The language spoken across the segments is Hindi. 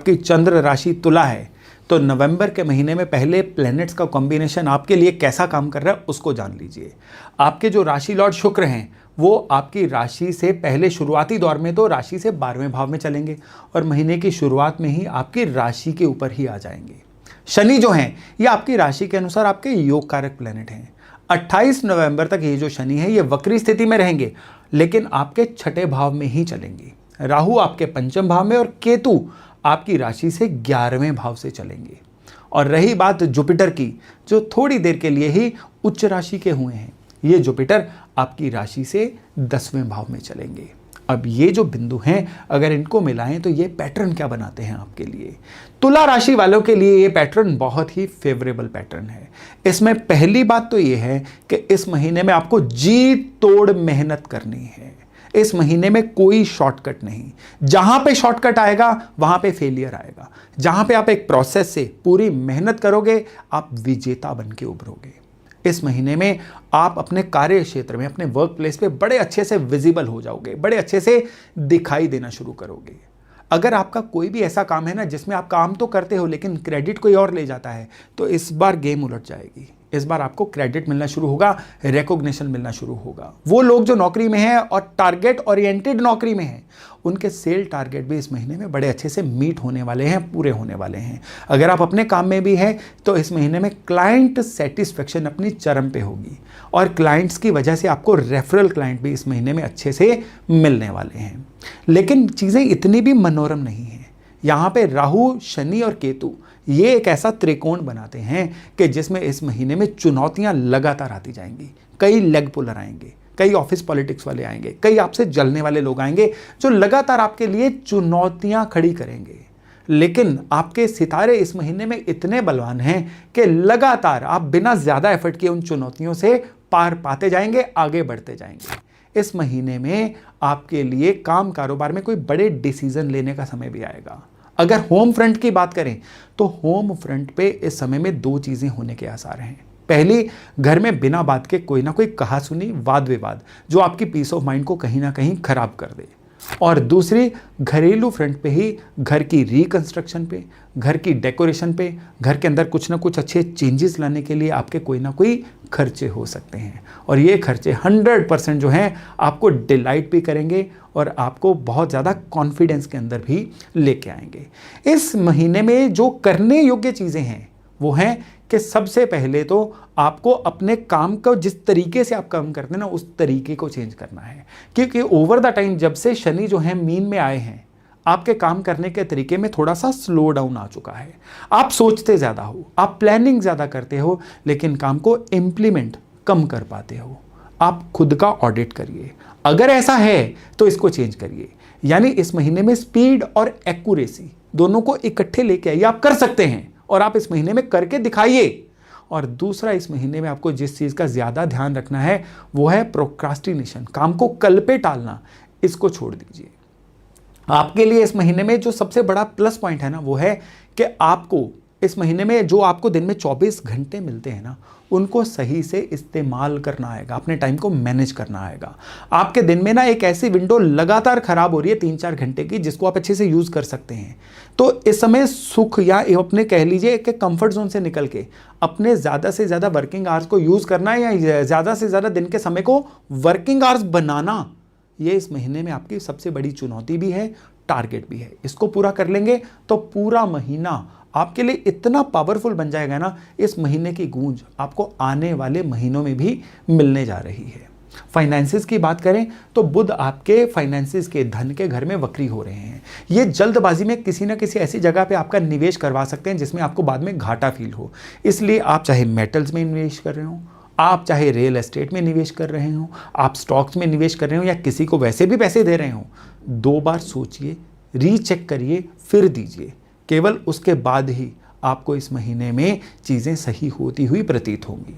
आपकी चंद्र राशि तुला है, तो नवंबर के महीने में पहले प्लैनेट्स का कॉम्बिनेशन आपके लिए कैसा काम कर रहा है उसको जान लीजिए। आपके जो राशि लॉर्ड शुक्र हैं वो आपकी राशि से पहले शुरुआती दौर में तो राशि से 12वें भाव में चलेंगे और महीने की शुरुआत में ही आपकी राशि के ऊपर ही आ जाएंगे। शनि जो हैं ये आपकी राशि के अनुसार आपके योग कारक प्लैनेट हैं। 28 नवंबर तक ये जो शनि है ये वक्री स्थिति में रहेंगे, लेकिन आपके छठे भाव में ही चलेंगे। राहु आपके पंचम भाव में और केतु आपकी राशि से 11वें भाव से चलेंगे। और रही बात जुपिटर की, जो थोड़ी देर के लिए ही उच्च राशि के हुए हैं, ये जुपिटर आपकी राशि से 10वें भाव में चलेंगे। अब ये जो बिंदु हैं अगर इनको मिलाएं तो ये पैटर्न क्या बनाते हैं आपके लिए। तुला राशि वालों के लिए ये पैटर्न बहुत ही फेवरेबल पैटर्न है। इसमें पहली बात तो ये है कि इस महीने में आपको जी तोड़ मेहनत करनी है। इस महीने में कोई शॉर्टकट नहीं। जहां पे शॉर्टकट आएगा वहां पे फेलियर आएगा। जहां पे आप एक प्रोसेस से पूरी मेहनत करोगे आप विजेता बन के उभरोगे। इस महीने में आप अपने कार्य क्षेत्र में, अपने वर्क प्लेस पे बड़े अच्छे से विजिबल हो जाओगे, बड़े अच्छे से दिखाई देना शुरू करोगे। अगर आपका कोई भी ऐसा काम है ना जिसमें आप काम तो करते हो लेकिन क्रेडिट कोई और ले जाता है, तो इस बार गेम उलट जाएगी। इस बार आपको क्रेडिट मिलना शुरू होगा, रिकॉग्निशन मिलना शुरू होगा। वो लोग जो नौकरी में हैं और टारगेट ओरिएंटेड नौकरी में हैं, उनके सेल टारगेट भी इस महीने में बड़े अच्छे से मीट होने वाले हैं, पूरे होने वाले हैं। अगर आप अपने काम में भी हैं तो इस महीने में क्लाइंट सेटिस्फेक्शन अपनी चरम पे होगी और क्लाइंट्स की वजह से आपको रेफरल क्लाइंट भी इस महीने में अच्छे से मिलने वाले हैं। लेकिन चीज़ें इतनी भी मनोरम नहीं हैं। यहाँ पे राहु, शनि और केतु ये एक ऐसा त्रिकोण बनाते हैं कि जिसमें इस महीने में चुनौतियां लगातार आती जाएंगी। कई लेग पुलर आएंगे, कई ऑफिस पॉलिटिक्स वाले आएंगे, कई आपसे जलने वाले लोग आएंगे जो लगातार आपके लिए चुनौतियां खड़ी करेंगे। लेकिन आपके सितारे इस महीने में इतने बलवान हैं कि लगातार आप बिना ज़्यादा एफर्ट किए उन चुनौतियों से पार पाते जाएंगे, आगे बढ़ते जाएंगे। इस महीने में आपके लिए काम कारोबार में कोई बड़े डिसीजन लेने का समय भी आएगा। अगर होम फ्रंट की बात करें तो होम फ्रंट पे इस समय में दो चीज़ें होने के आसार हैं। पहली, घर में बिना बात के कोई ना कोई कहा सुनी, वाद विवाद जो आपकी पीस ऑफ माइंड को कहीं ना कहीं खराब कर दे। और दूसरी, घरेलू फ्रंट पे ही घर की रिकंस्ट्रक्शन पे, घर की डेकोरेशन पे, घर के अंदर कुछ ना कुछ अच्छे चेंजेस लाने के लिए आपके कोई ना कोई खर्चे हो सकते हैं। और ये खर्चे 100% जो हैं आपको डिलाइट भी करेंगे और आपको बहुत ज़्यादा कॉन्फिडेंस के अंदर भी लेके आएंगे। इस महीने में जो करने योग्य चीज़ें हैं वो हैं कि सबसे पहले तो आपको अपने काम को, जिस तरीके से आप काम करते हैं ना, उस तरीके को चेंज करना है। क्योंकि ओवर द टाइम जब से शनि जो है मीन में आए हैं, आपके काम करने के तरीके में थोड़ा सा स्लो डाउन आ चुका है। आप सोचते ज़्यादा हो, आप प्लानिंग ज़्यादा करते हो, लेकिन काम को इम्प्लीमेंट कम कर पाते हो। आप खुद का ऑडिट करिए। अगर ऐसा है तो इसको चेंज करिए। यानी इस महीने में स्पीड और एक्यूरेसी दोनों को इकट्ठे लेके आइए। आप कर सकते हैं और आप इस महीने में करके दिखाइए। और दूसरा, इस महीने में आपको जिस चीज़ का ज़्यादा ध्यान रखना है वो है प्रोक्रास्टिनेशन, काम को कल पे टालना। इसको छोड़ दीजिए। आपके लिए इस महीने में जो सबसे बड़ा प्लस पॉइंट है ना वो है कि आपको इस महीने में जो आपको दिन में 24 घंटे मिलते हैं ना, उनको सही से इस्तेमाल करना आएगा, अपने टाइम को मैनेज करना आएगा। आपके दिन में ना एक ऐसी विंडो लगातार खराब हो रही है 3-4 घंटे की, जिसको आप अच्छे से यूज़ कर सकते हैं। तो इस समय सुख या अपने कह लीजिए कि कंफर्ट जोन से निकल के अपने ज़्यादा से ज़्यादा वर्किंग आवर्स को यूज़ करना है या ज़्यादा से ज़्यादा दिन के समय को वर्किंग आवर्स बनाना, ये इस महीने में आपकी सबसे बड़ी चुनौती भी है, टारगेट भी है। इसको पूरा कर लेंगे तो पूरा महीना आपके लिए इतना पावरफुल बन जाएगा ना, इस महीने की गूंज आपको आने वाले महीनों में भी मिलने जा रही है। फाइनेंसिस की बात करें तो बुध आपके फाइनेंसिस के, धन के घर में वक्री हो रहे हैं। ये जल्दबाजी में किसी ना किसी ऐसी जगह पे आपका निवेश करवा सकते हैं जिसमें आपको बाद में घाटा फील हो। इसलिए आप चाहे मेटल्स में निवेश कर रहे हो, आप चाहे रियल एस्टेट में निवेश कर रहे हो, आप स्टॉक्स में निवेश कर रहे हो या किसी को वैसे भी पैसे दे रहे हो, 2 बार सोचिए, रीचेक करिए, फिर दीजिए। केवल उसके बाद ही आपको इस महीने में चीज़ें सही होती हुई प्रतीत होंगी।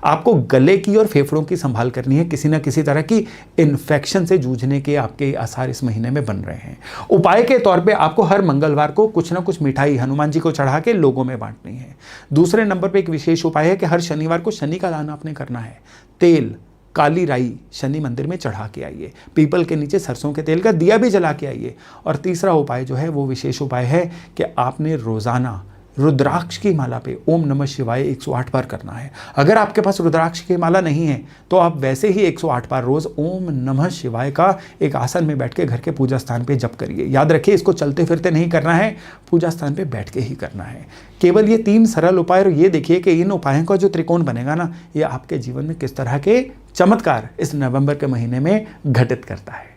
आपको गले की और फेफड़ों की संभाल करनी है। किसी न किसी तरह की इन्फेक्शन से जूझने के आपके आसार इस महीने में बन रहे हैं। उपाय के तौर पे आपको हर मंगलवार को कुछ ना कुछ मिठाई हनुमान जी को चढ़ा के लोगों में बांटनी है। दूसरे नंबर पे एक विशेष उपाय है कि हर शनिवार को शनि का दान आपने करना है। तेल, काली राई शनि मंदिर में चढ़ा के आइए। पीपल के नीचे सरसों के तेल का दिया भी जला के आइए। और तीसरा उपाय जो है वो विशेष उपाय है कि आपने रोज़ाना रुद्राक्ष की माला पे ओम नमः शिवाय 108 बार करना है। अगर आपके पास रुद्राक्ष की माला नहीं है तो आप वैसे ही 108 बार रोज ओम नमः शिवाय का एक आसन में बैठ के घर के पूजा स्थान पे जप करिए। याद रखिए, इसको चलते फिरते नहीं करना है, पूजा स्थान पे बैठ के ही करना है। केवल ये 3 सरल उपाय, और ये देखिए कि इन उपायों का जो त्रिकोण बनेगा ना, ये आपके जीवन में किस तरह के चमत्कार इस नवंबर के महीने में घटित करता है।